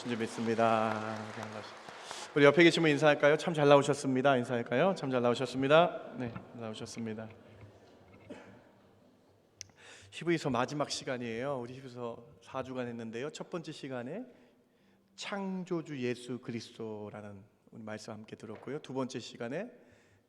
나오신 줄 믿습니다. 우리 옆에 계신 분 인사할까요? 참 잘 나오셨습니다. 인사할까요? 참 잘 나오셨습니다. 네, 나오셨습니다. 히브리서 마지막 시간이에요. 우리 히브리서 4주간 했는데요. 첫 번째 시간에 창조주 예수 그리스도라는 우리 말씀 함께 들었고요. 두 번째 시간에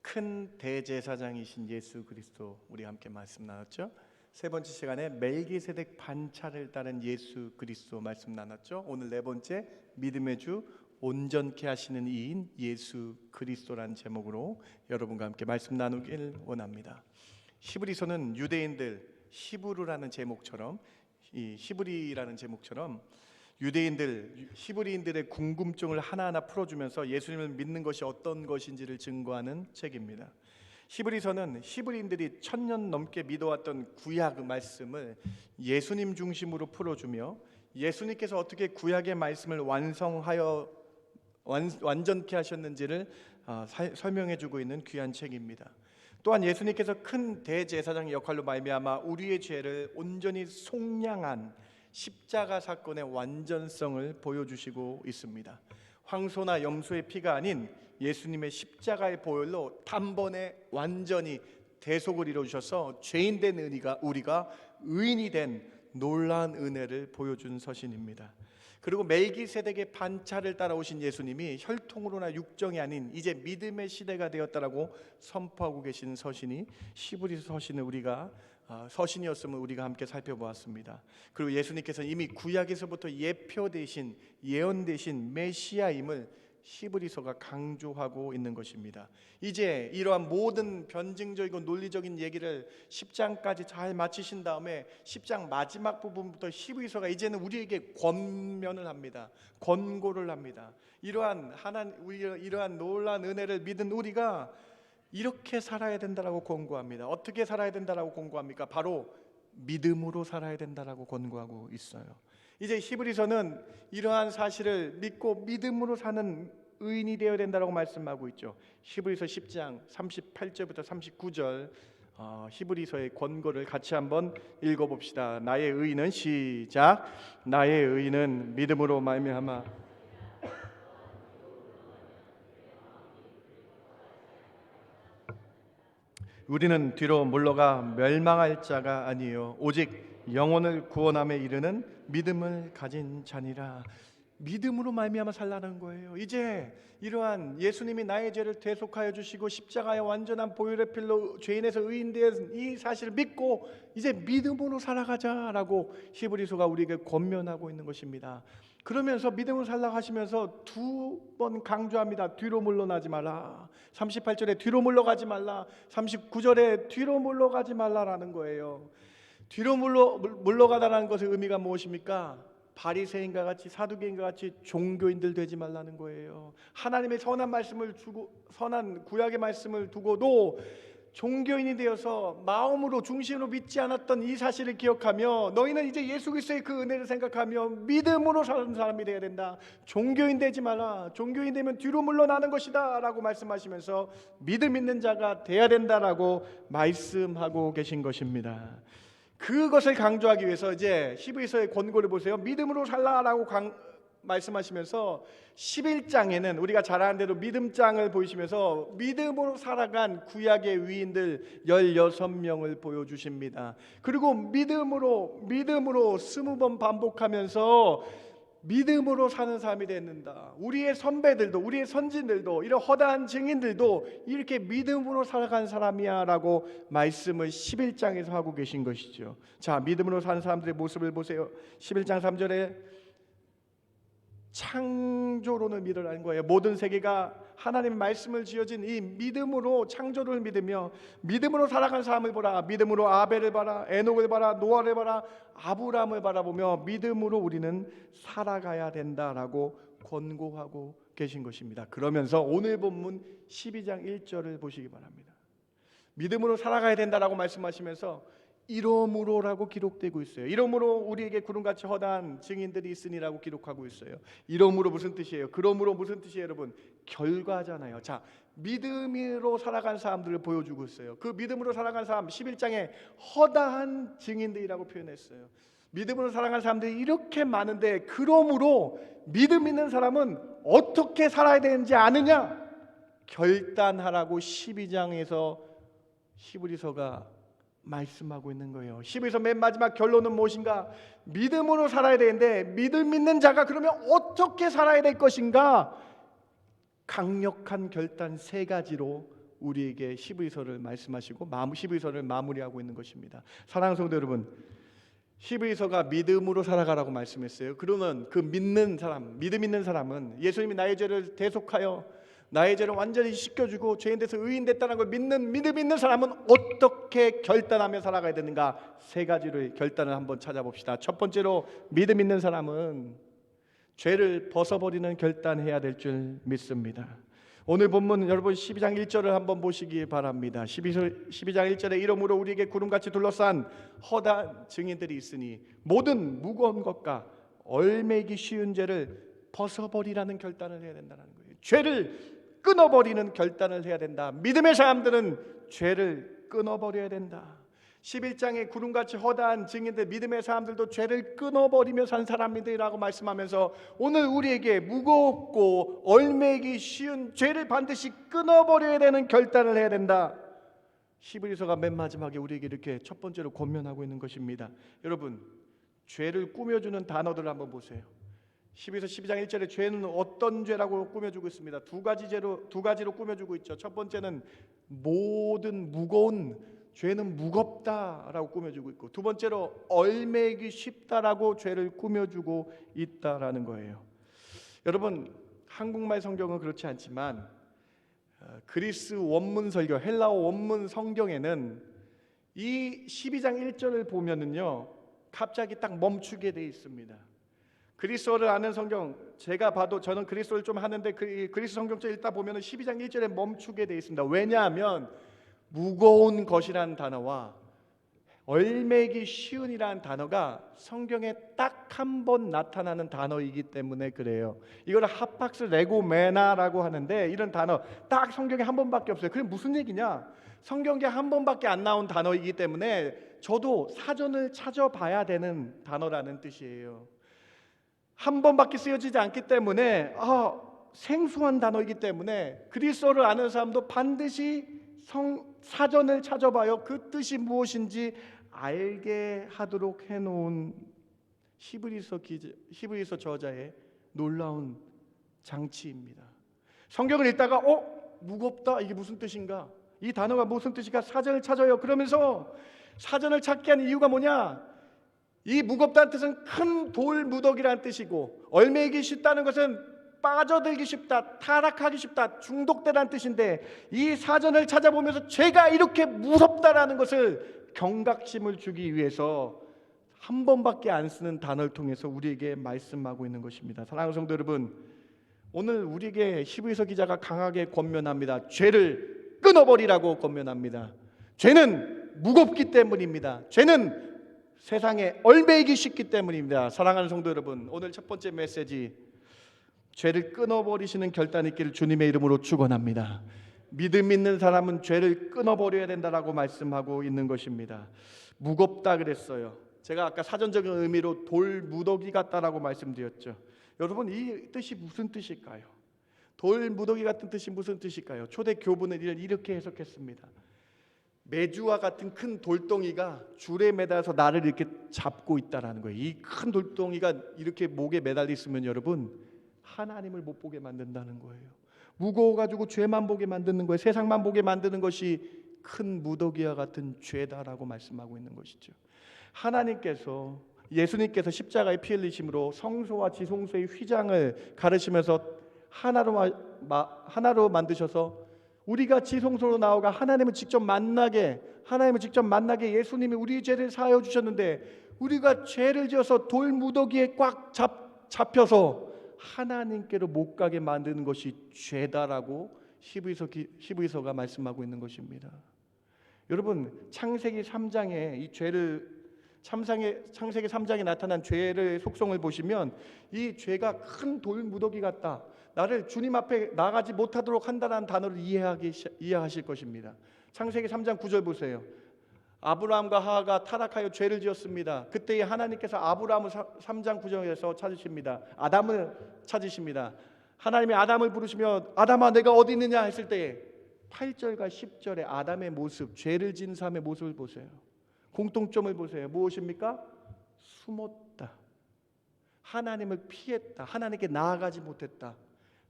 큰 대제사장이신 예수 그리스도 우리 함께 말씀 나눴죠. 세 번째 시간에 멜기세덱 반차를 따른 예수 그리스도 말씀 나눴죠. 오늘 네 번째 믿음의 주 온전케 하시는 이인 예수 그리스도라는 제목으로 여러분과 함께 말씀 나누길 원합니다. 히브리서는 유대인들 히브루라는 제목처럼 이 히브리라는 제목처럼 유대인들 히브리인들의 궁금증을 하나하나 풀어주면서 예수님을 믿는 것이 어떤 것인지를 증거하는 책입니다. 히브리서는 히브리인들이 1000년 넘게 믿어왔던 구약 말씀을 예수님 중심으로 풀어주며 예수님께서 어떻게 구약의 말씀을 완전케 하셨는지를 설명해주고 있는 귀한 책입니다. 또한 예수님께서 큰 대제사장의 역할로 말미암아 우리의 죄를 온전히 속량한 십자가 사건의 완전성을 보여주시고 있습니다. 황소나 염소의 피가 아닌 예수님의 십자가의 보혈로 단번에 완전히 대속을 이루셔서 죄인된 우리가 의인이 된 놀라운 은혜를 보여준 서신입니다. 그리고 멜기세덱의 반차를 따라오신 예수님이 혈통으로나 육정이 아닌 이제 믿음의 시대가 되었다라고 선포하고 계신 서신이 히브리서 서신을 서신이었음을 우리가 함께 살펴보았습니다. 그리고 예수님께서는 이미 구약에서부터 예표되신 예언되신 메시아임을 히브리서가 강조하고 있는 것입니다. 이제 이러한 모든 변증적이고 논리적인 얘기를 10장까지 잘 마치신 다음에 10장 마지막 부분부터 히브리서가 이제는 우리에게 권면을 합니다. 권고를 합니다. 이러한 놀라운 은혜를 믿은 우리가 이렇게 살아야 된다라고 권고합니다. 어떻게 살아야 된다라고 권고합니까? 바로 믿음으로 살아야 된다라고 권고하고 있어요. 이제 히브리서는 이러한 사실을 믿고 믿음으로 사는 의인이 되어야 된다라고 말씀하고 있죠. 히브리서 10장 38절부터 39절 히브리서의 권고를 같이 한번 읽어봅시다. 나의 의인은 시작. 나의 의인은 믿음으로 말미암아 우리는 뒤로 물러가 멸망할 자가 아니요 오직 영혼을 구원함에 이르는 믿음을 가진 자니라. 믿음으로 말미암아 살라는 거예요. 이제 이러한 예수님이 나의 죄를 대속하여 주시고 십자가의 완전한 보혈의 필로 죄인에서 의인된 이 사실을 믿고 이제 믿음으로 살아가자라고 히브리서가 우리에게 권면하고 있는 것입니다. 그러면서 믿음을 살라고 하시면서 두 번 강조합니다. 뒤로 물러나지 말라. 38절에 뒤로 물러가지 말라. 39절에 뒤로 물러가지 말라라는 거예요. 뒤로 물러가다라는 것의 의미가 무엇입니까? 바리새인과 같이 사두개인과 같이 종교인들 되지 말라는 거예요. 하나님의 선한 구약의 말씀을 두고도 종교인이 되어서 마음으로 중심으로 믿지 않았던 이 사실을 기억하며 너희는 이제 예수 그리스도의 그 은혜를 생각하며 믿음으로 사는 사람이 되어야 된다. 종교인 되지 마라. 종교인 되면 뒤로 물러나는 것이다 라고 말씀하시면서 믿음 있는 자가 되어야 된다라고 말씀하고 계신 것입니다. 그것을 강조하기 위해서 이제 히브리서의 권고를 보세요. 믿음으로 살라라고 말씀하시면서 11장에는 우리가 잘 아는 대로 믿음장을 보이시면서 믿음으로 살아간 구약의 위인들 16명을 보여주십니다. 그리고 믿음으로 20번 반복하면서 믿음으로 사는 사람이 되는다. 우리의 선배들도 우리의 선진들도 이런 허다한 증인들도 이렇게 믿음으로 살아간 사람이야 라고 말씀을 11장에서 하고 계신 것이죠. 자, 믿음으로 사는 사람들의 모습을 보세요. 11장 3절에 창조론을 믿으라는 거예요. 모든 세계가 하나님의 말씀을 지어진 이 믿음으로 창조를 믿으며 믿음으로 살아간 사람을 보라. 믿음으로 아벨을 봐라. 에녹을 봐라. 노아를 봐라. 아브라함을 바라보며 믿음으로 우리는 살아가야 된다라고 권고하고 계신 것입니다. 그러면서 오늘 본문 12장 1절을 보시기 바랍니다. 믿음으로 살아가야 된다라고 말씀하시면서 이러므로라고 기록되고 있어요. 이러므로 우리에게 구름같이 허다한 증인들이 있으니라고 기록하고 있어요. 이러므로 무슨 뜻이에요? 그러므로 무슨 뜻이에요, 여러분? 결과잖아요. 자, 믿음으로 살아간 사람들을 보여주고 있어요. 그 믿음으로 살아간 사람 11장에 허다한 증인들이라고 표현했어요. 믿음으로 살아가는 사람들이 이렇게 많은데, 그러므로 믿음 있는 사람은 어떻게 살아야 되는지 아느냐? 결단하라고 12장에서 히브리서가 말씀하고 있는 거예요. 12서 맨 마지막 결론은 무엇인가? 믿음으로 살아야 되는데, 믿음 있는 자가 그러면 어떻게 살아야 될 것인가? 강력한 결단 세 가지로 우리에게 히브리서를 말씀하시고 히브리서를 마무리하고 있는 것입니다. 사랑하는 성도 여러분, 히브리서가 믿음으로 살아가라고 말씀했어요. 그러면 그 믿는 사람, 믿음 있는 사람은 예수님이 나의 죄를 대속하여 나의 죄를 완전히 씻겨주고 죄인 돼서 의인 됐다는 걸 믿는 믿음 있는 사람은 어떻게 결단하며 살아가야 되는가? 세 가지로 결단을 한번 찾아봅시다. 첫 번째로, 믿음 있는 사람은 죄를 벗어버리는 결단해야 될 줄 믿습니다. 오늘 본문 여러분 12장 1절을 한번 보시기 바랍니다. 12장 1절에 이러므로 우리에게 구름같이 둘러싼 허다한 증인들이 있으니 모든 무거운 것과 얼매기 쉬운 죄를 벗어버리라는 결단을 해야 된다는 거예요. 죄를 끊어버리는 결단을 해야 된다. 믿음의 사람들은 죄를 끊어버려야 된다. 11장에 구름같이 허다한 증인들, 믿음의 사람들도 죄를 끊어버리며 산 사람들이라고 말씀하면서 오늘 우리에게 무겁고 얼매기 쉬운 죄를 반드시 끊어버려야 되는 결단을 해야 된다. 히브리서가 맨 마지막에 우리에게 이렇게 첫 번째로 권면하고 있는 것입니다. 여러분, 죄를 꾸며주는 단어들을 한번 보세요. 12장 1절에 죄는 어떤 죄라고 꾸며주고 있습니다. 두 가지로 꾸며주고 있죠. 첫 번째는 모든 무거운 죄는 무겁다라고 꾸며주고 있고, 두 번째로 얼매기 쉽다라고 죄를 꾸며주고 있다라는 거예요. 여러분, 한국말 성경은 그렇지 않지만 그리스 원문 설교, 헬라어 원문 성경에는 이 12장 1절을 보면은요 갑자기 딱 멈추게 돼 있습니다. 그리스어를 아는 성경, 제가 봐도 저는 그리스어를 좀 하는데 그리스 성경책 읽다 보면은 12장 1절에 멈추게 돼 있습니다. 왜냐하면 무거운 것이라는 단어와 얼매기 쉬운이라는 단어가 성경에 딱 한 번 나타나는 단어이기 때문에 그래요. 이걸 하팍스 레고메나라고 하는데, 이런 단어 딱 성경에 한 번밖에 없어요. 그게 무슨 얘기냐? 성경에 한 번밖에 안 나온 단어이기 때문에 저도 사전을 찾아봐야 되는 단어라는 뜻이에요. 한 번밖에 쓰여지지 않기 때문에 생소한 단어이기 때문에 그리스어를 아는 사람도 반드시 사전을 찾아봐요. 그 뜻이 무엇인지 알게 하도록 해놓은 히브리서 저자의 놀라운 장치입니다. 성경을 읽다가 무겁다, 이게 무슨 뜻인가? 이 단어가 무슨 뜻인가? 사전을 찾아요. 그러면서 사전을 찾게 하는 이유가 뭐냐? 이 무겁다는 뜻은 큰 돌 무더기라는 뜻이고, 얼매기 쉽다는 것은 빠져들기 쉽다, 타락하기 쉽다, 중독되라는 뜻인데, 이 사전을 찾아보면서 죄가 이렇게 무섭다라는 것을 경각심을 주기 위해서 한 번밖에 안 쓰는 단어를 통해서 우리에게 말씀하고 있는 것입니다. 사랑하는 성도 여러분, 오늘 우리에게 히브리서 기자가 강하게 권면합니다. 죄를 끊어버리라고 권면합니다. 죄는 무겁기 때문입니다. 죄는 세상에 얼매이기 쉽기 때문입니다. 사랑하는 성도 여러분, 오늘 첫 번째 메시지, 죄를 끊어버리시는 결단 있기를 주님의 이름으로 축원합니다. 믿음 있는 사람은 죄를 끊어버려야 된다라고 말씀하고 있는 것입니다. 무겁다 그랬어요. 제가 아까 사전적인 의미로 돌 무더기 같다라고 말씀드렸죠. 여러분, 이 뜻이 무슨 뜻일까요? 돌 무더기 같은 뜻이 무슨 뜻일까요? 초대 교부는 이를 이렇게 해석했습니다. 메주와 같은 큰 돌덩이가 줄에 매달아서 나를 이렇게 잡고 있다라는 거예요. 이 큰 돌덩이가 이렇게 목에 매달려 있으면 여러분, 하나님을 못 보게 만든다는 거예요. 무거워가지고 죄만 보게 만드는 거예요. 세상만 보게 만드는 것이 큰 무더기와 같은 죄다라고 말씀하고 있는 것이죠. 하나님께서, 예수님께서 십자가의 피 흘리심으로 성소와 지성소의 휘장을 가르시면서 하나로 만드셔서 우리가 지성소로 나아가 하나님을 직접 만나게 예수님이 우리 죄를 사하여 주셨는데, 우리가 죄를 지어서 돌 무더기에 꽉 잡혀서 하나님께로 못 가게 만드는 것이 죄다라고 히브리서가 말씀하고 있는 것입니다. 여러분, 창세기 3장에 이 죄를 창세기 3장에 나타난 죄의 속성을 보시면 이 죄가 큰 돌 무더기 같다, 나를 주님 앞에 나가지 못하도록 한다는 단어를 이해하실 것입니다. 창세기 3장 9절 보세요. 아브라함과 하하가 타락하여 죄를 지었습니다. 그때 하나님께서 아브라함을 3장 9절에서 찾으십니다. 아담을 찾으십니다. 하나님이 아담을 부르시며 아담아 내가 어디 있느냐 했을 때 8절과 10절에 아담의 모습, 죄를 지은 사람의 모습을 보세요. 공통점을 보세요. 무엇입니까? 숨었다. 하나님을 피했다. 하나님께 나아가지 못했다.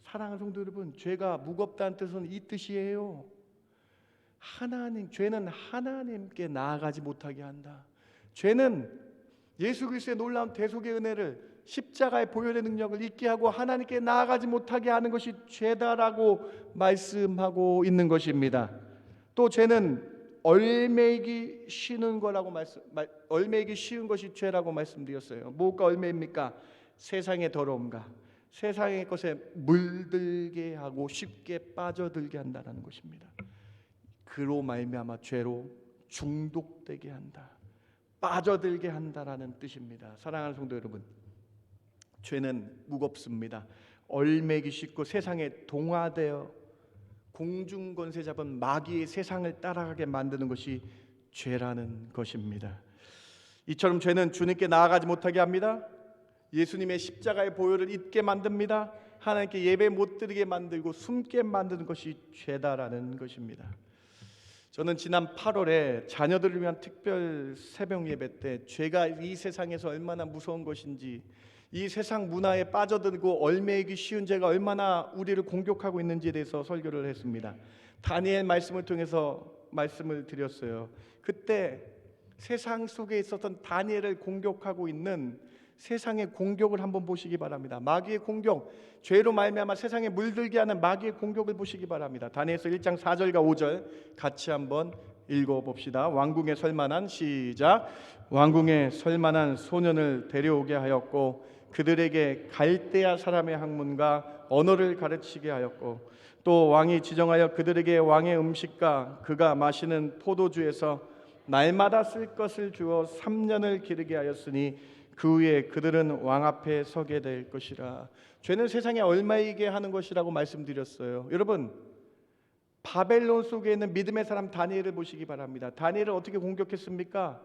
사랑하는 성도 여러분, 죄가 무겁다는 뜻은 이 뜻이에요. 죄는 하나님께 나아가지 못하게 한다. 죄는 예수 그리스도의 놀라운 대속의 은혜를, 십자가의 보혈의 능력을 잊게 하고 하나님께 나아가지 못하게 하는 것이 죄다라고 말씀하고 있는 것입니다. 또 죄는 얼매이기 쉬운 것이 죄라고 말씀드렸어요. 뭐가 얼매입니까? 세상의 더러움과 세상의 것에 물들게 하고 쉽게 빠져들게 한다는 것입니다. 그로 말미암아 죄로 중독되게 한다, 빠져들게 한다라는 뜻입니다. 사랑하는 성도 여러분, 죄는 무겁습니다. 얼매기 쉽고 세상에 동화되어 공중권세 잡은 마귀의 세상을 따라가게 만드는 것이 죄라는 것입니다. 이처럼 죄는 주님께 나아가지 못하게 합니다. 예수님의 십자가의 보혈을 잊게 만듭니다. 하나님께 예배 못 드리게 만들고 숨게 만드는 것이 죄다라는 것입니다. 저는 지난 8월에 자녀들을 위한 특별 새벽 예배 때 죄가 이 세상에서 얼마나 무서운 것인지, 이 세상 문화에 빠져들고 얼매이기 쉬운 죄가 얼마나 우리를 공격하고 있는지에 대해서 설교를 했습니다. 다니엘 말씀을 통해서 말씀을 드렸어요. 그때 세상 속에 있었던 다니엘을 공격하고 있는 세상의 공격을 한번 보시기 바랍니다. 마귀의 공격, 죄로 말미암아 세상에 물들게 하는 마귀의 공격을 보시기 바랍니다. 다니엘서 1장 4절과 5절 같이 한번 읽어봅시다. 왕궁에 설만한, 시작. 왕궁에 설만한 소년을 데려오게 하였고 그들에게 갈대아 사람의 학문과 언어를 가르치게 하였고 또 왕이 지정하여 그들에게 왕의 음식과 그가 마시는 포도주에서 날마다 쓸 것을 주어 3년을 기르게 하였으니 그 후에 그들은 왕 앞에 서게 될 것이라. 죄는 세상에 얼마이게 하는 것이라고 말씀드렸어요. 여러분, 바벨론 속에 있는 믿음의 사람 다니엘을 보시기 바랍니다. 다니엘을 어떻게 공격했습니까?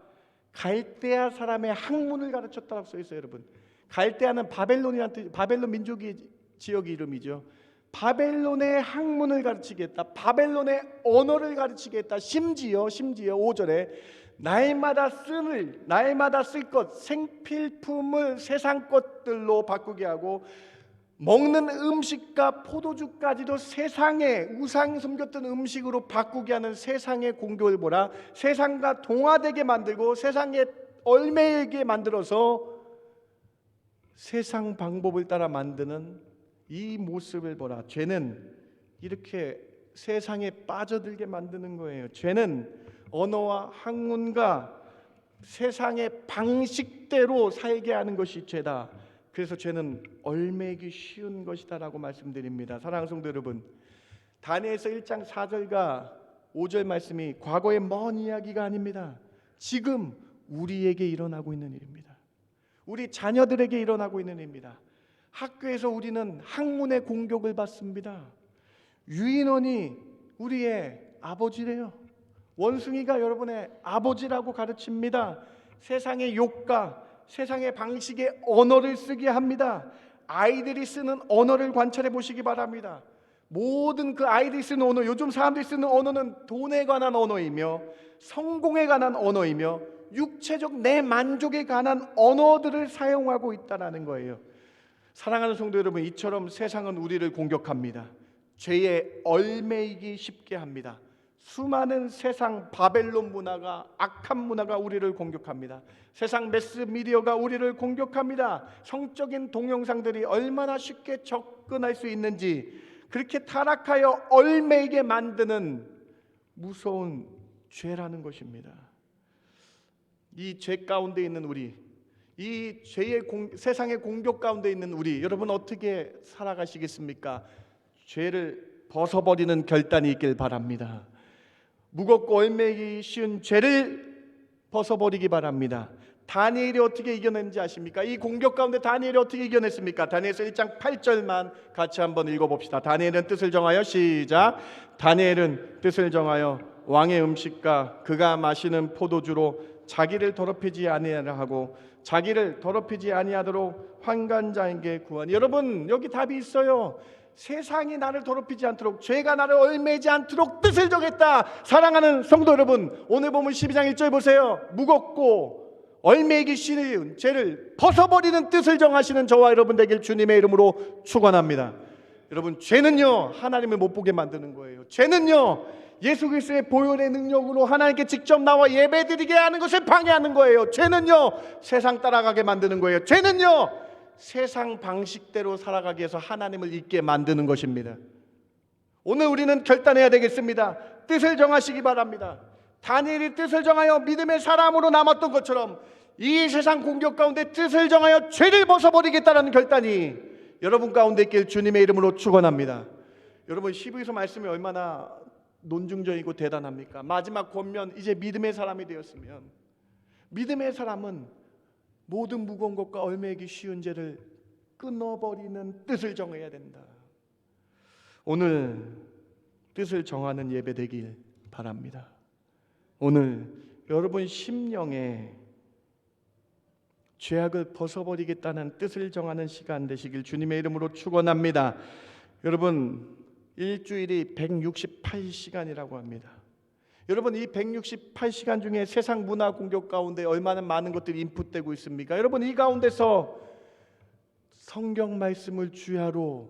갈대아 사람의 학문을 가르쳤다고 써 있어요. 여러분, 갈대아는 바벨론이라는 뜻, 바벨론 민족의 지역의 이름이죠. 바벨론의 학문을 가르치겠다, 바벨론의 언어를 가르치겠다. 심지어 5절에 날마다 쓸 것, 생필품을 세상 것들로 바꾸게 하고 먹는 음식과 포도주까지도 세상의 우상 섬겼던 음식으로 바꾸게 하는 세상의 공격을 보라. 세상과 동화되게 만들고 세상에 얼매이게 만들어서 세상 방법을 따라 만드는 이 모습을 보라. 죄는 이렇게 세상에 빠져들게 만드는 거예요. 죄는 언어와 학문과 세상의 방식대로 살게 하는 것이 죄다. 그래서 죄는 얼매기 쉬운 것이다라고 말씀드립니다. 사랑하는 성도 여러분, 다니엘서 1장 4절과 5절 말씀이 과거의 먼 이야기가 아닙니다. 지금 우리에게 일어나고 있는 일입니다. 우리 자녀들에게 일어나고 있는 일입니다. 학교에서 우리는 학문의 공격을 받습니다. 유인원이 우리의 아버지래요. 원숭이가 여러분의 아버지라고 가르칩니다. 세상의 욕과 세상의 방식의 언어를 쓰게 합니다. 아이들이 쓰는 언어를 관찰해 보시기 바랍니다. 모든 그 아이들이 쓰는 언어, 요즘 사람들이 쓰는 언어는 돈에 관한 언어이며 성공에 관한 언어이며 육체적 내 만족에 관한 언어들을 사용하고 있다는 거예요. 사랑하는 성도 여러분, 이처럼 세상은 우리를 공격합니다. 죄에 얼매이기 쉽게 합니다. 수많은 세상 바벨론 문화가, 악한 문화가 우리를 공격합니다. 세상 매스미디어가 우리를 공격합니다. 성적인 동영상들이 얼마나 쉽게 접근할 수 있는지, 그렇게 타락하여 얼매이게 만드는 무서운 죄라는 것입니다. 이 죄 가운데 있는 우리, 이 죄의 세상의 공격 가운데 있는 우리, 여러분 어떻게 살아가시겠습니까? 죄를 벗어버리는 결단이 있길 바랍니다. 무겁고 얼매기 쉬운 죄를 벗어버리기 바랍니다. 다니엘이 어떻게 이겨냈는지 아십니까? 이 공격 가운데 다니엘이 어떻게 이겨냈습니까? 다니엘서 1장 8절만 같이 한번 읽어봅시다. 다니엘은 뜻을 정하여, 시작. 다니엘은 뜻을 정하여 왕의 음식과 그가 마시는 포도주로 자기를 더럽히지 아니하라 하고 자기를 더럽히지 아니하도록 환관자에게 구하니. 여러분, 여기 답이 있어요. 세상이 나를 더럽히지 않도록, 죄가 나를 얽매지 않도록 뜻을 정했다. 사랑하는 성도 여러분, 오늘 보면 12장 1절 보세요. 무겁고 얽매이기 쉬운 죄를 벗어버리는 뜻을 정하시는 저와 여러분 되길 주님의 이름으로 축원합니다. 여러분, 죄는요 하나님을 못 보게 만드는 거예요. 죄는요 예수 그리스도의 보혈의 능력으로 하나님께 직접 나와 예배드리게 하는 것을 방해하는 거예요. 죄는요 세상 따라가게 만드는 거예요. 죄는요 세상 방식대로 살아가기 위해서 하나님을 잊게 만드는 것입니다. 오늘 우리는 결단해야 되겠습니다. 뜻을 정하시기 바랍니다. 다니엘이 뜻을 정하여 믿음의 사람으로 남았던 것처럼 이 세상 공격 가운데 뜻을 정하여 죄를 벗어버리겠다는 결단이 여러분 가운데 있길 주님의 이름으로 축원합니다. 여러분, 히브리서 말씀이 얼마나 논증적이고 대단합니까? 마지막 권면, 이제 믿음의 사람이 되었으면 믿음의 사람은 모든 무거운 것과 얽매이기 쉬운 죄를 끊어버리는 뜻을 정해야 된다. 오늘 뜻을 정하는 예배 되길 바랍니다. 오늘 여러분 심령에 죄악을 벗어버리겠다는 뜻을 정하는 시간 되시길 주님의 이름으로 축원합니다. 여러분, 일주일이 168시간이라고 합니다. 여러분, 이 168시간 중에 세상 문화 공격 가운데 얼마나 많은 것들이 인풋되고 있습니까? 여러분, 이 가운데서 성경 말씀을 주야로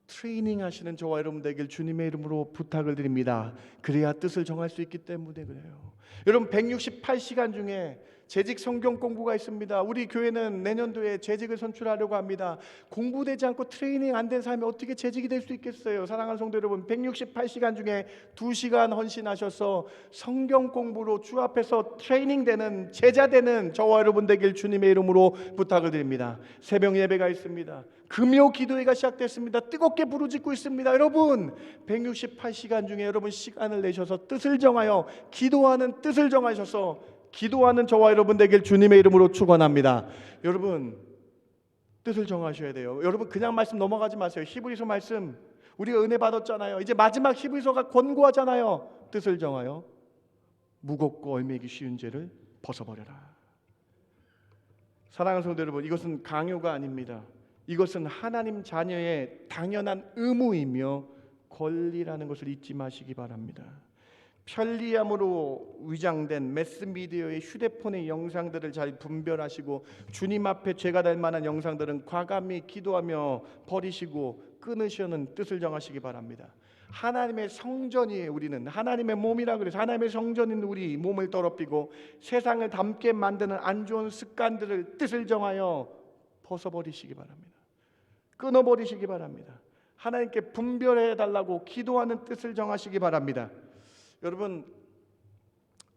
트레이닝 하시는 저와 여러분 되길 주님의 이름으로 부탁을 드립니다. 그래야 뜻을 정할 수 있기 때문에 그래요. 여러분, 168시간 중에 재직 성경 공부가 있습니다. 우리 교회는 내년도에 재직을 선출하려고 합니다. 공부되지 않고 트레이닝 안 된 사람이 어떻게 재직이 될 수 있겠어요? 사랑하는 성도 여러분, 168시간 중에 2시간 헌신하셔서 성경 공부로 주 앞에서 트레이닝 되는, 제자 되는 저와 여러분 되길 주님의 이름으로 부탁을 드립니다. 새벽 예배가 있습니다. 금요 기도회가 시작됐습니다. 뜨겁게 부르짖고 있습니다. 여러분, 168시간 중에 여러분 시간을 내셔서 뜻을 정하여 기도하는 뜻을 정하셔서 기도하는 저와 여러분 되길 주님의 이름으로 축원합니다. 여러분, 뜻을 정하셔야 돼요. 여러분, 그냥 말씀 넘어가지 마세요. 히브리서 말씀 우리가 은혜 받았잖아요. 이제 마지막 히브리서가 권고하잖아요. 뜻을 정하여 무겁고 얽매이기 쉬운 죄를 벗어버려라. 사랑하는 성도 여러분, 이것은 강요가 아닙니다. 이것은 하나님 자녀의 당연한 의무이며 권리라는 것을 잊지 마시기 바랍니다. 편리함으로 위장된 매스미디어의 휴대폰의 영상들을 잘 분별하시고 주님 앞에 죄가 될 만한 영상들은 과감히 기도하며 버리시고 끊으시는 뜻을 정하시기 바랍니다. 하나님의 성전이에요. 우리는 하나님의 몸이라 그래서 하나님의 성전인 우리 몸을 더럽히고 세상을 닮게 만드는 안 좋은 습관들을 뜻을 정하여 벗어버리시기 바랍니다. 끊어버리시기 바랍니다. 하나님께 분별해달라고 기도하는 뜻을 정하시기 바랍니다. 여러분,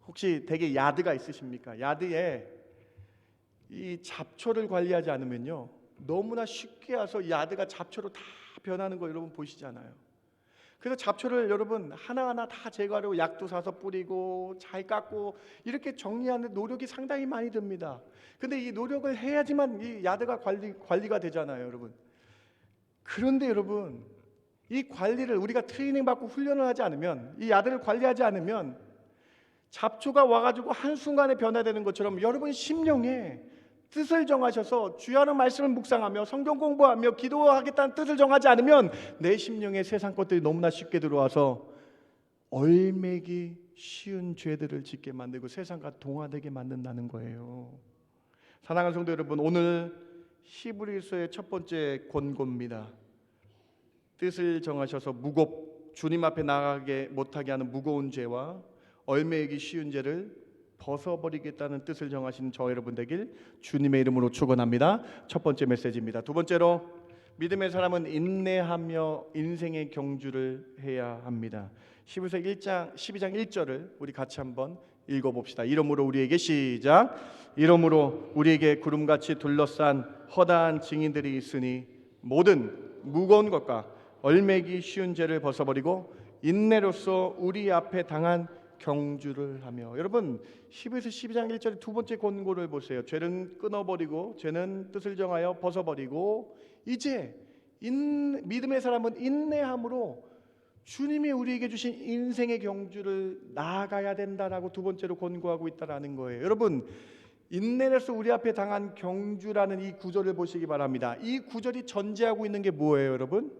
혹시 댁에 야드가 있으십니까? 야드에 이 잡초를 관리하지 않으면요 너무나 쉽게 와서 야드가 잡초로 다 변하는 거 여러분 보시잖아요. 그래서 잡초를 여러분 하나하나 다 제거하려고 약도 사서 뿌리고 잘 깎고 이렇게 정리하는 노력이 상당히 많이 듭니다. 근데 이 노력을 해야지만 이 야드가 관리가 되잖아요, 여러분. 그런데 여러분, 이 관리를 우리가 트레이닝 받고 훈련을 하지 않으면, 이 야드를 관리하지 않으면 잡초가 와가지고 한순간에 변화되는 것처럼 여러분 심령에 뜻을 정하셔서 주야는 말씀을 묵상하며 성경 공부하며 기도하겠다는 뜻을 정하지 않으면 내 심령에 세상 것들이 너무나 쉽게 들어와서 얽매기 쉬운 죄들을 짓게 만들고 세상과 동화되게 만든다는 거예요. 사랑하는 성도 여러분, 오늘 히브리서의 첫 번째 권고입니다. 뜻을 정하셔서 주님 앞에 나가게 못하게 하는 무거운 죄와 얽매이기 쉬운 죄를 벗어버리겠다는 뜻을 정하신 저 여러분 되길 주님의 이름으로 축원합니다. 첫 번째 메시지입니다. 두 번째로, 믿음의 사람은 인내하며 인생의 경주를 해야 합니다. 히브리서 12장 1절을 우리 같이 한번 읽어봅시다. 이러므로 우리에게, 시작. 이러므로 우리에게 구름같이 둘러싼 허다한 증인들이 있으니 모든 무거운 것과 얽매기 쉬운 죄를 벗어버리고 인내로서 우리 앞에 당한 경주를 하며. 여러분, 히브리서 12장 1절의 두 번째 권고를 보세요. 죄는 끊어버리고 죄는 뜻을 정하여 벗어버리고 이제 믿음의 사람은 인내함으로 주님이 우리에게 주신 인생의 경주를 나아가야 된다라고 두 번째로 권고하고 있다라는 거예요. 여러분, 인내에서 우리 앞에 당한 경주라는 이 구절을 보시기 바랍니다. 이 구절이 전제하고 있는 게 뭐예요, 여러분?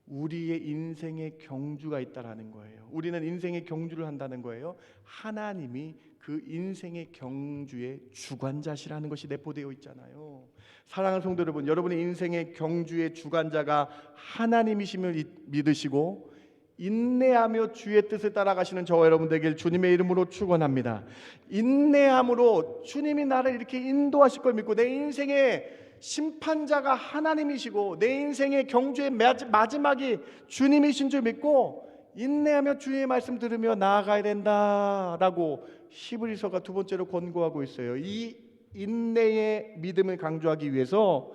우리의 인생의 경주가 있다라는 거예요. 우리는 인생의 경주를 한다는 거예요. 하나님이 그 인생의 경주의 주관자시라는 것이 내포되어 있잖아요. 사랑하는 성도 여러분, 여러분의 인생의 경주의 주관자가 하나님이심을 믿으시고 인내하며 주의 뜻을 따라가시는 저와 여러분 되길 주님의 이름으로 축원합니다. 인내함으로 주님이 나를 이렇게 인도하실 걸 믿고 내 인생의 심판자가 하나님이시고 내 인생의 경주의 마지막이 주님이신 줄 믿고 인내하며 주의 말씀 들으며 나아가야 된다라고 히브리서가 두 번째로 권고하고 있어요. 이 인내의 믿음을 강조하기 위해서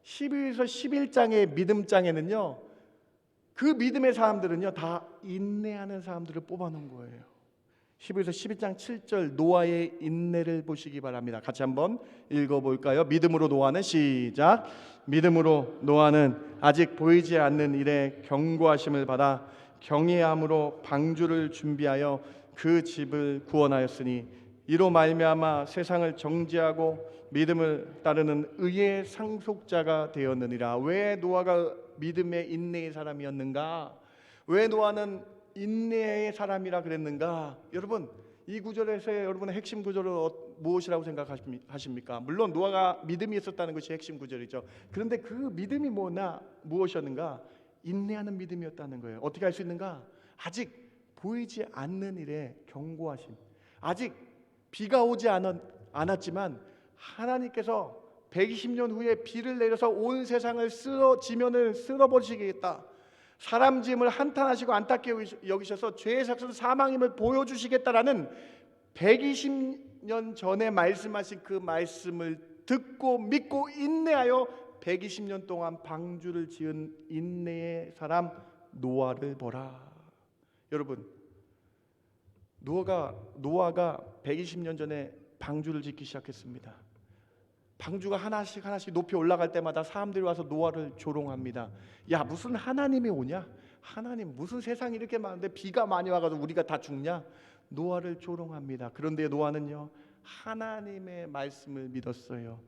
히브리서 11장의 믿음장에는요, 그 믿음의 사람들은요 다 인내하는 사람들을 뽑아놓은 거예요. 히브리서 12장 7절 노아의 인내를 보시기 바랍니다. 같이 한번 읽어볼까요? 믿음으로 노아는 시작. 믿음으로 노아는 아직 보이지 않는 일에 경고하심을 받아 경외함으로 방주를 준비하여 그 집을 구원하였으니 이로 말미암아 세상을 정죄하고 믿음을 따르는 의의 상속자가 되었느니라. 왜 노아가 믿음의 인내의 사람이었는가? 왜 노아는 인내의 사람이라 그랬는가? 여러분, 이 구절에서의 여러분의 핵심 구절은 무엇이라고 생각하십니까? 물론 노아가 믿음이 있었다는 것이 핵심 구절이죠. 그런데 그 믿음이 무엇이었는가? 인내하는 믿음이었다는 거예요. 어떻게 할 수 있는가? 아직 보이지 않는 일에 경고하심. 아직 비가 오지 않았지만 하나님께서 120년 후에 비를 내려서 온 세상을 지면을 쓸어버리시겠다. 사람 짐을 한탄하시고 안타깝게 여기셔서 죄의 삭은 사망임을 보여주시겠다라는 120년 전에 말씀하신 그 말씀을 듣고 믿고 인내하여 120년 동안 방주를 지은 인내의 사람 노아를 보라. 여러분, 노아가 120년 전에 방주를 짓기 시작했습니다. 방주가 하나씩 높이 올라갈 때마다 사람들이 와서 노아를 조롱합니다. 야, 무슨 하나님이 오냐? 하나님, 무슨 세상이 이렇게 많은데 비가 많이 와가지고 우리가 다 죽냐? 노아를 조롱합니다. 그런데 노아는요 하나님의 말씀을 믿었어요.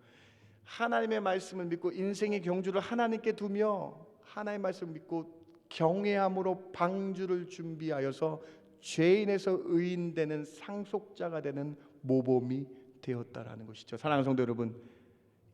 하나님의 말씀을 믿고 인생의 경주를 하나님께 두며 하나님의 말씀을 믿고 경외함으로 방주를 준비하여서 죄인에서 의인되는 상속자가 되는 모범이 되었다라는 것이죠. 사랑하는 성도 여러분,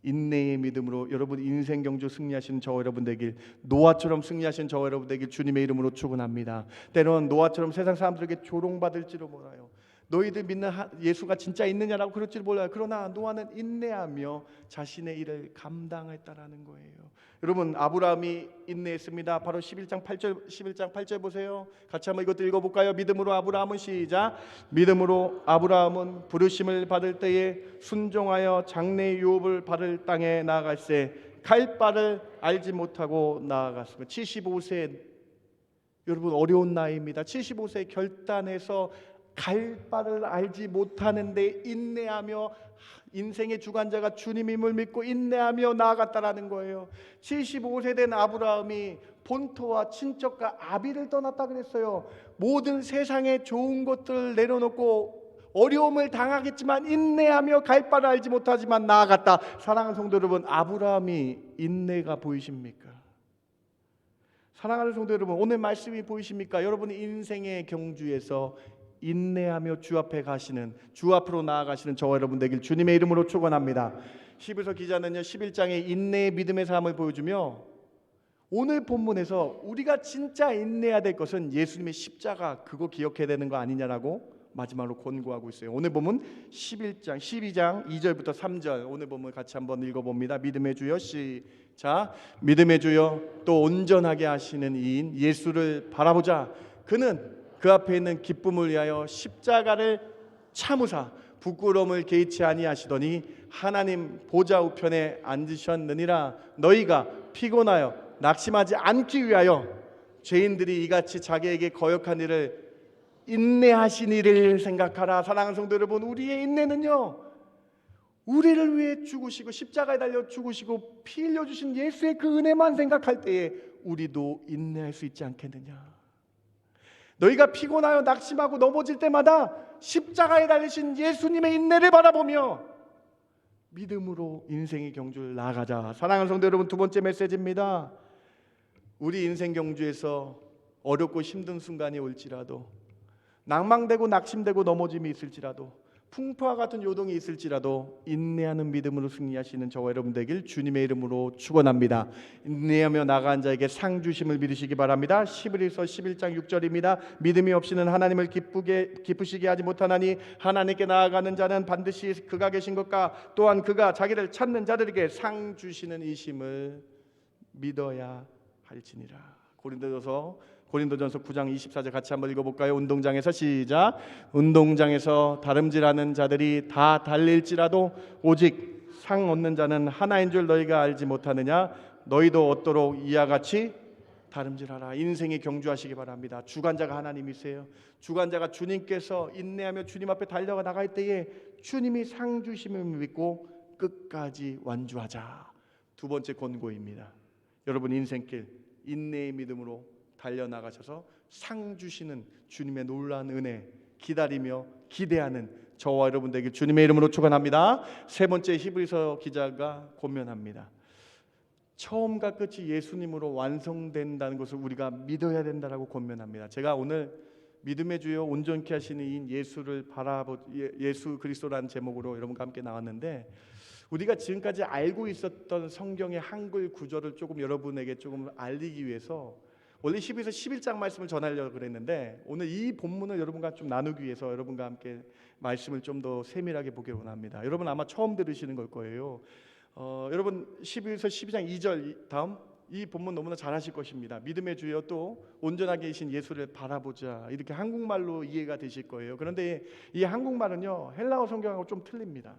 인내의 믿음으로 여러분 인생 경주 승리하시는 저와 여러분 되길, 노아처럼 승리하시는 저와 여러분 되길 주님의 이름으로 축원합니다. 때론 노아처럼 세상 사람들에게 조롱받을지도 몰라요. 너희들 믿는 예수가 진짜 있느냐라고 그럴지도 몰라요. 그러나 노아는 인내하며 자신의 일을 감당했다라는 거예요. 여러분, 아브라함이 인내했습니다. 바로 11장 8절 보세요. 같이 한번 이것도 읽어볼까요? 믿음으로 아브라함은 시작. 믿음으로 아브라함은 부르심을 받을 때에 순종하여 장래 유업을 받을 땅에 나아갈새 갈 바를 알지 못하고 나아갔습니다. 75세, 여러분 어려운 나이입니다. 75세 결단해서 갈 바를 알지 못하는데 인내하며 인생의 주관자가 주님임을 믿고 인내하며 나아갔다라는 거예요. 75세 된 아브라함이 본토와 친척과 아비를 떠났다 그랬어요. 모든 세상의 좋은 것들을 내려놓고 어려움을 당하겠지만 인내하며 갈 바를 알지 못하지만 나아갔다. 사랑하는 성도 여러분, 아브라함이 인내가 보이십니까? 사랑하는 성도 여러분, 오늘 말씀이 보이십니까? 여러분의 인생의 경주에서 인내하며 주 앞에 가시는, 주 앞으로 나아가시는 저와 여러분 되길 주님의 이름으로 축원합니다. 히브리서 기자는요 11장에 인내의 믿음의 삶을 보여주며 오늘 본문에서 우리가 진짜 인내해야 될 것은 예수님의 십자가, 그거 기억해야 되는 거 아니냐라고 마지막으로 권고하고 있어요. 오늘 본문 12장 2절부터 3절 오늘 본문 같이 한번 읽어봅니다. 믿음의 주여 시작. 믿음의 주여 또 온전하게 하시는 이인 예수를 바라보자. 그는 그 앞에 있는 기쁨을 위하여 십자가를 참으사 부끄러움을 개의치 아니하시더니 하나님 보좌 우편에 앉으셨느니라. 너희가 피곤하여 낙심하지 않기 위하여 죄인들이 이같이 자기에게 거역한 일을 인내하신 일을 생각하라. 사랑하는 성도 여러분, 우리의 인내는요 우리를 위해 죽으시고 십자가에 달려 죽으시고 피 흘려주신 예수의 그 은혜만 생각할 때에 우리도 인내할 수 있지 않겠느냐. 너희가 피곤하여 낙심하고 넘어질 때마다 십자가에 달리신 예수님의 인내를 바라보며 믿음으로 인생의 경주를 나아가자. 사랑하는 성도 여러분, 두 번째 메시지입니다. 우리 인생 경주에서 어렵고 힘든 순간이 올지라도, 낭망되고 낙심되고 넘어짐이 있을지라도, 풍파와 같은 요동이 있을지라도 인내하는 믿음으로 승리하시는 저와 여러분 되길 주님의 이름으로 축원합니다. 인내하며 나아간 자에게 상 주심을 믿으시기 바랍니다. 히브리서 11장 6절입니다. 믿음이 없이는 하나님을 기쁘시게 하지 못하나니 하나님께 나아가는 자는 반드시 그가 계신 것과 또한 그가 자기를 찾는 자들에게 상 주시는 이심을 믿어야 할지니라. 고린도전서 9장 24절 같이 한번 읽어볼까요? 운동장에서 시작. 운동장에서 다름질하는 자들이 다 달릴지라도 오직 상 얻는 자는 하나인 줄 너희가 알지 못하느냐? 너희도 얻도록 이와 같이 다름질하라. 인생에 경주하시기 바랍니다. 주관자가 하나님이세요. 주관자가 주님께서 인내하며 주님 앞에 달려가 나갈 때에 주님이 상 주심을 믿고 끝까지 완주하자. 두 번째 권고입니다. 여러분 인생길 인내의 믿음으로 달려나가셔서 상 주시는 주님의 놀라운 은혜 기다리며 기대하는 저와 여러분 되길 주님의 이름으로 축원합니다. 세 번째 히브리서 기자가 권면합니다. 처음과 끝이 예수님으로 완성된다는 것을 우리가 믿어야 된다라고 권면합니다. 제가 오늘 믿음의 주여 온전케 하시는 이 예수 그리스도라는 제목으로 여러분과 함께 나왔는데, 우리가 지금까지 알고 있었던 성경의 한글 구절을 조금 여러분에게 조금 알리기 위해서 원래 10에서 11장 말씀을 전하려고 그랬는데, 오늘 이 본문을 여러분과 좀 나누기 위해서 여러분과 함께 말씀을 좀 더 세밀하게 보기 원합니다. 여러분 아마 처음 들으시는 걸 거예요. 여러분 11에서 12장 2절 다음 이 본문 너무나 잘 아실 것입니다. 믿음의 주여 또 온전하게 계신 예수를 바라보자, 이렇게 한국말로 이해가 되실 거예요. 그런데 이 한국말은요 헬라어 성경하고 좀 틀립니다.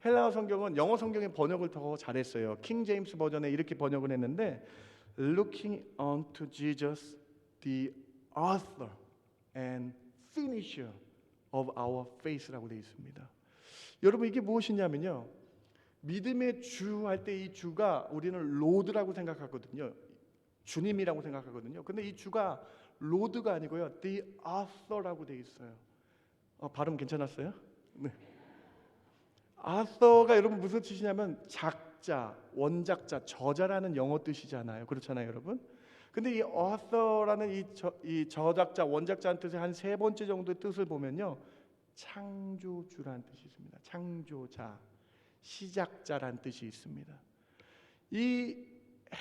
헬라어 성경은 영어 성경의 번역을 더 잘했어요. 킹 제임스 버전에 이렇게 번역을 했는데 Looking unto Jesus, the author and finisher of our faith라고 되어 있습니다. 여러분 이게 무엇이냐면요, 믿음의 주 할 때 이 주가 우리는 로드라고 생각하거든요. 주님이라고 생각하거든요. 근데 이 주가 로드가 아니고요, the author라고 되어 있어요. 발음 괜찮았어요? 네. author가 여러분 무슨 뜻이냐면 작자, 원작자, 저자라는 영어 뜻이잖아요. 그렇잖아요, 여러분. 근데 이 author라는 이 저작자, 원작자라는 뜻의 한 세 번째 정도의 뜻을 보면요, 창조주라는 뜻이 있습니다. 창조자, 시작자라는 뜻이 있습니다. 이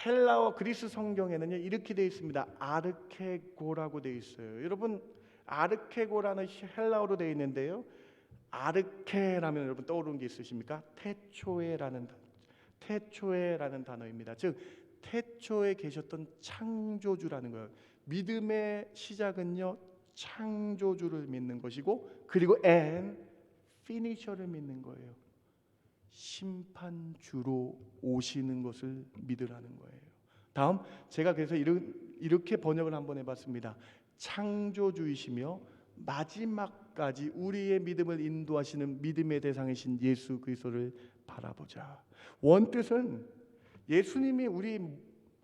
헬라어 그리스 성경에는요 이렇게 되어 있습니다. 아르케고라고 되어 있어요. 여러분 아르케고라는 헬라어로 되어 있는데요, 아르케라면 여러분 떠오르는 게 있으십니까? 태초에라는 단어입니다. 즉 태초에 계셨던 창조주라는 거예요. 믿음의 시작은요 창조주를 믿는 것이고, 그리고 and finisher를 믿는 거예요. 심판주로 오시는 것을 믿으라는 거예요. 다음 제가 그래서 이렇게 번역을 한번 해봤습니다. 창조주이시며 마지막까지 우리의 믿음을 인도하시는 믿음의 대상이신 예수 그리스도를 바라보자. 원뜻은 예수님이 우리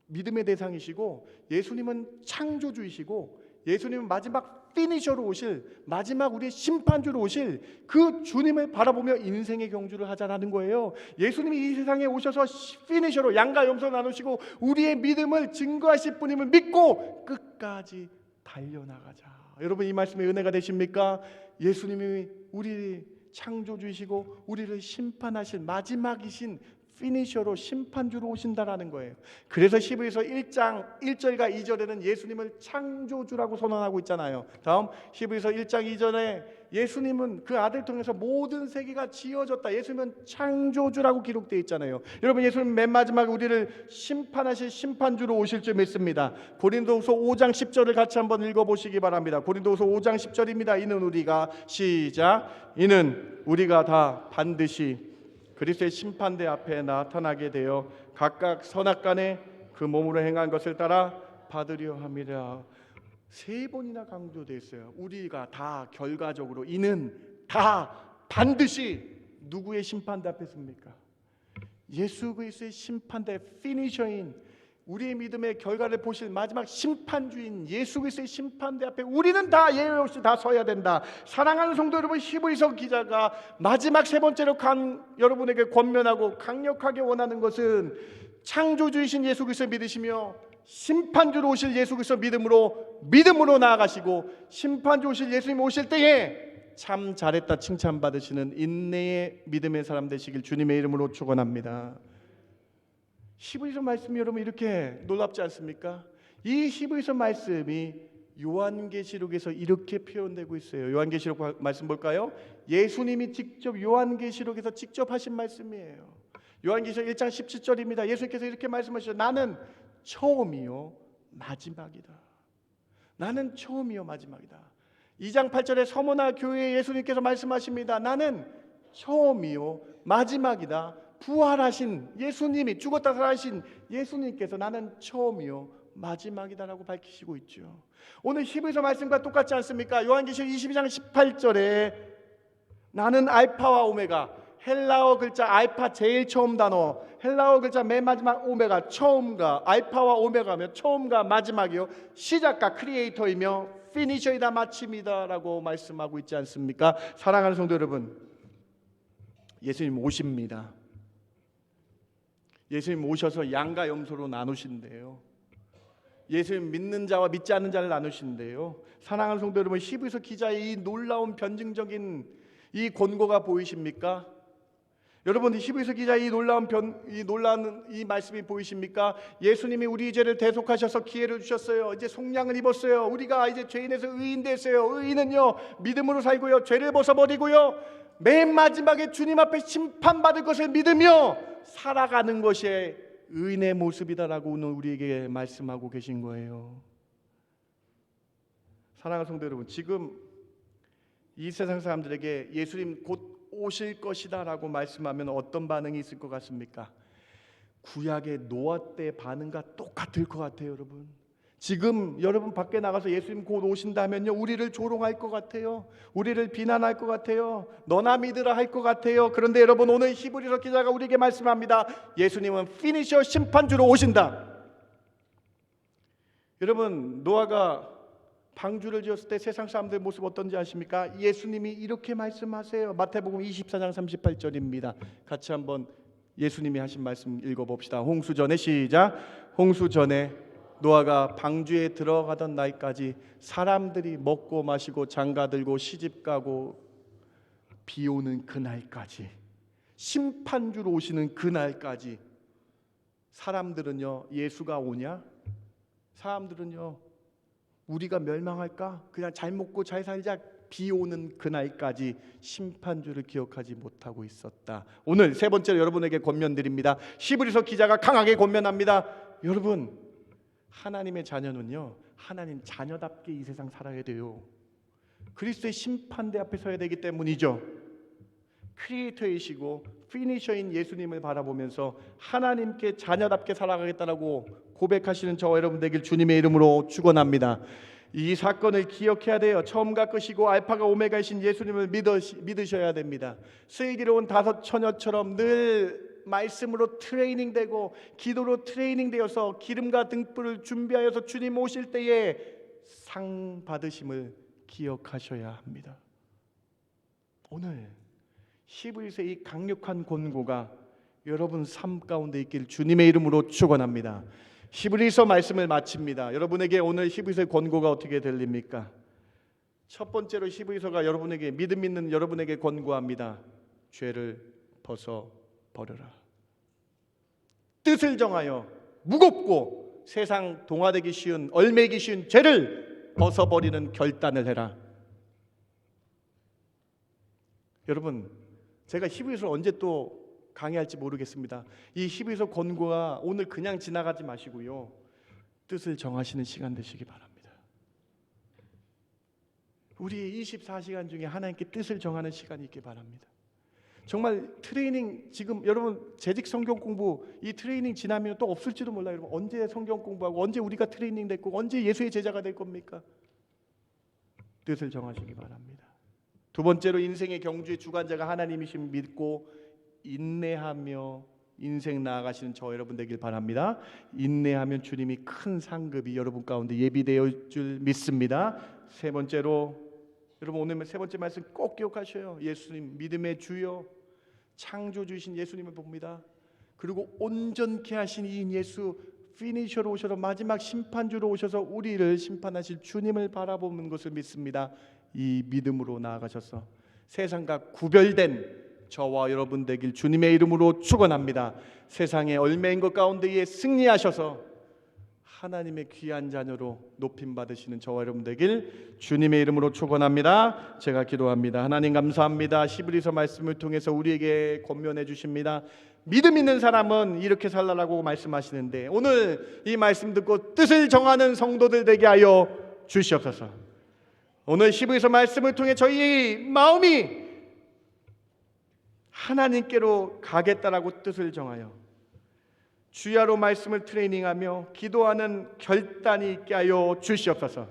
믿음의 대상이시고, 예수님은 창조주이시고, 예수님은 마지막 피니셔로 오실, 마지막 우리의 심판주로 오실 그 주님을 바라보며 인생의 경주를 하자라는 거예요. 예수님이 이 세상에 오셔서 피니셔로 양과 염소 나누시고 우리의 믿음을 증거하실 분임을 믿고 끝까지 달려나가자. 여러분 이 말씀에 은혜가 되십니까? 예수님이 우리 창조주이시고 우리를 심판하실 마지막이신 피니셔로 심판주로 오신다라는 거예요. 그래서 히브리서 1장 1절과 2절에는 예수님을 창조주라고 선언하고 있잖아요. 다음 히브리서 1장 2절에 예수님은 그 아들 통해서 모든 세계가 지어졌다, 예수님은 창조주라고 기록되어 있잖아요. 여러분 예수님 맨 마지막에 우리를 심판하실 심판주로 오실 줄 믿습니다. 고린도후서 5장 10절을 같이 한번 읽어보시기 바랍니다. 고린도후서 5장 10절입니다. 이는 우리가 시작. 이는 우리가 다 반드시 그리스도의 심판대 앞에 나타나게 되어 각각 선악간에 그 몸으로 행한 것을 따라 받으려 함이라. 세 번이나 강조되어 있어요. 우리가 다 결과적으로 이는 다 반드시 누구의 심판대 앞에 섭니까? 예수 그리스도의 심판대 피니셔인 우리의 믿음의 결과를 보실 마지막 심판주인 예수 그리스도의 심판대 앞에 우리는 다 예외 없이 다 서야 된다. 사랑하는 성도 여러분, 히브리서 기자가 마지막 세 번째로 여러분에게 권면하고 강력하게 원하는 것은 창조주이신 예수 그리스도 믿으시며 심판주로 오실 예수 그리스도 믿음으로 나아가시고 심판주 오실 예수님 오실 때에 참 잘했다 칭찬받으시는 인내의 믿음의 사람 되시길 주님의 이름으로 축원합니다. 히브리서 말씀이 여러분 이렇게 놀랍지 않습니까? 이 히브리서 말씀이 요한계시록에서 이렇게 표현되고 있어요. 요한계시록 말씀 볼까요? 예수님이 직접 요한계시록에서 직접 하신 말씀이에요. 요한계시록 1장 17절입니다. 예수님께서 이렇게 말씀하셨어요. 나는 처음이요 마지막이다. 나는 처음이요 마지막이다. 2장 8절에 서머나 교회에 예수님께서 말씀하십니다. 나는 처음이요 마지막이다. 부활하신 예수님이, 죽었다 살아나신 예수님께서 나는 처음이요 마지막이다라고 밝히시고 있죠. 오늘 히브리서 말씀과 똑같지 않습니까? 요한계시록 22장 18절에 나는 알파와 오메가, 헬라어 글자 알파 제일 처음 단어, 헬라어 글자 맨 마지막 오메가, 처음과 알파와 오메가며 처음과 마지막이요 시작과 크리에이터이며 피니셔이다 마침이다 라고 말씀하고 있지 않습니까? 사랑하는 성도 여러분, 예수님 오십니다. 예수님 오셔서 양과 염소로 나누신대요. 예수님 믿는 자와 믿지 않는 자를 나누신대요. 사랑하는 성도 여러분, 히브리서 기자의 이 놀라운 변증적인 이 권고가 보이십니까? 여러분, 히브리서 기자의 이 놀라운 이 말씀이 보이십니까? 예수님이 우리 죄를 대속하셔서 기회를 주셨어요. 이제 속량을 입었어요. 우리가 이제 죄인에서 의인 됐어요. 의인은요 믿음으로 살고요, 죄를 벗어버리고요, 맨 마지막에 주님 앞에 심판받을 것을 믿으며 살아가는 것이 의인의 모습이다라고 오늘 우리에게 말씀하고 계신 거예요. 사랑하는 성도 여러분, 지금 이 세상 사람들에게 예수님 곧 오실 것이다 라고 말씀하면 어떤 반응이 있을 것 같습니까? 구약의 노아 때 반응과 똑같을 것 같아요. 여러분, 지금 여러분 밖에 나가서 예수님 곧 오신다면요 우리를 조롱할 것 같아요. 우리를 비난할 것 같아요. 너나 믿으라 할 것 같아요. 그런데 여러분, 오늘 히브리서 기자가 우리에게 말씀합니다. 예수님은 피니셔 심판주로 오신다. 여러분, 노아가 방주를 지었을 때 세상 사람들의 모습 어떤지 아십니까? 예수님이 이렇게 말씀하세요. 마태복음 24장 38절입니다. 같이 한번 예수님이 하신 말씀 읽어봅시다. 홍수전에 시작. 홍수전에 노아가 방주에 들어가던 날까지 사람들이 먹고 마시고 장가들고 시집가고 비 오는 그날까지, 심판주로 오시는 그날까지 사람들은요 예수가 오냐? 사람들은요 우리가 멸망할까? 그냥 잘 먹고 잘 살자. 비 오는 그날까지 심판주를 기억하지 못하고 있었다. 오늘 세 번째로 여러분에게 권면드립니다. 히브리서 기자가 강하게 권면합니다. 여러분, 하나님의 자녀는요 하나님 자녀답게 이 세상 살아야 돼요. 그리스도의 심판대 앞에 서야 되기 때문이죠. 크리에이터이시고 피니셔인 예수님을 바라보면서 하나님께 자녀답게 살아가겠다라고 고백하시는 저와 여러분 되길 주님의 이름으로 축원합니다. 이 사건을 기억해야 돼요. 처음과 끝이고 알파가 오메가이신 예수님을 믿으셔야 됩니다. 슬기로운 다섯 처녀처럼 늘 말씀으로 트레이닝되고 기도로 트레이닝되어서 기름과 등불을 준비하여서 주님 오실 때에 상 받으심을 기억하셔야 합니다. 오늘 히브리서의 이 강력한 권고가 여러분 삶 가운데 있길 주님의 이름으로 축원합니다. 히브리서 말씀을 마칩니다. 여러분에게 오늘 히브리서의 권고가 어떻게 들립니까? 첫 번째로 히브리서가 여러분에게 믿음 있는 여러분에게 권고합니다. 죄를 벗어 버려라. 뜻을 정하여 무겁고 세상 동화되기 쉬운, 얼매기 쉬운 죄를 벗어버리는 결단을 해라. 여러분, 제가 히브리서를 언제 또 강의할지 모르겠습니다. 이 히브리서 권고가 오늘 그냥 지나가지 마시고요, 뜻을 정하시는 시간 되시기 바랍니다. 우리 24시간 중에 하나님께 뜻을 정하는 시간이 있기 바랍니다. 정말 트레이닝, 지금 여러분 재직 성경 공부 이 트레이닝 지나면 또 없을지도 몰라요. 여러분, 언제 성경 공부하고 언제 우리가 트레이닝 됐고 언제 예수의 제자가 될 겁니까? 뜻을 정하시기 바랍니다. 두 번째로 인생의 경주의 주관자가 하나님이심 믿고 인내하며 인생 나아가시는 저 여러분 되길 바랍니다. 인내하면 주님이 큰 상급이 여러분 가운데 예비되어 줄 믿습니다. 세 번째로, 여러분 오늘 세 번째 말씀 꼭 기억하셔요. 예수님 믿음의 주요 창조주이신 예수님을 봅니다. 그리고 온전케 하신 이 예수 피니셔로 오셔서 마지막 심판주로 오셔서 우리를 심판하실 주님을 바라보는 것을 믿습니다. 이 믿음으로 나아가셔서 세상과 구별된 저와 여러분 되길 주님의 이름으로 축원합니다. 세상의 얼매인 것 가운데에 승리하셔서 하나님의 귀한 자녀로 높임 받으시는 저와 여러분 되길 주님의 이름으로 축원합니다. 제가 기도합니다. 하나님 감사합니다. 히브리서 말씀을 통해서 우리에게 권면해 주십니다. 믿음 있는 사람은 이렇게 살라라고 말씀하시는데 오늘 이 말씀 듣고 뜻을 정하는 성도들 되게 하여 주시옵소서. 오늘 히브리서 말씀을 통해 저희 마음이 하나님께로 가겠다라고 뜻을 정하여 주야로 말씀을 트레이닝하며 기도하는 결단이 있게 하여 주시옵소서.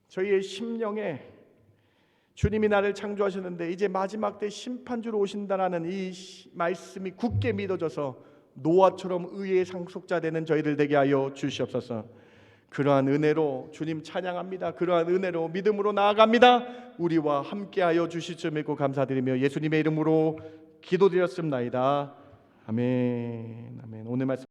저희의 심령에 주님이 나를 창조하셨는데 이제 마지막 때 심판주로 오신다라는 이 말씀이 굳게 믿어져서 노아처럼 의의 상속자 되는 저희들 되게 하여 주시옵소서. 그러한 은혜로 주님 찬양합니다. 그러한 은혜로 믿음으로 나아갑니다. 우리와 함께하여 주실 줄 믿고 감사드리며 예수님의 이름으로 기도드렸습나이다. 아멘. 아멘. 오늘 말씀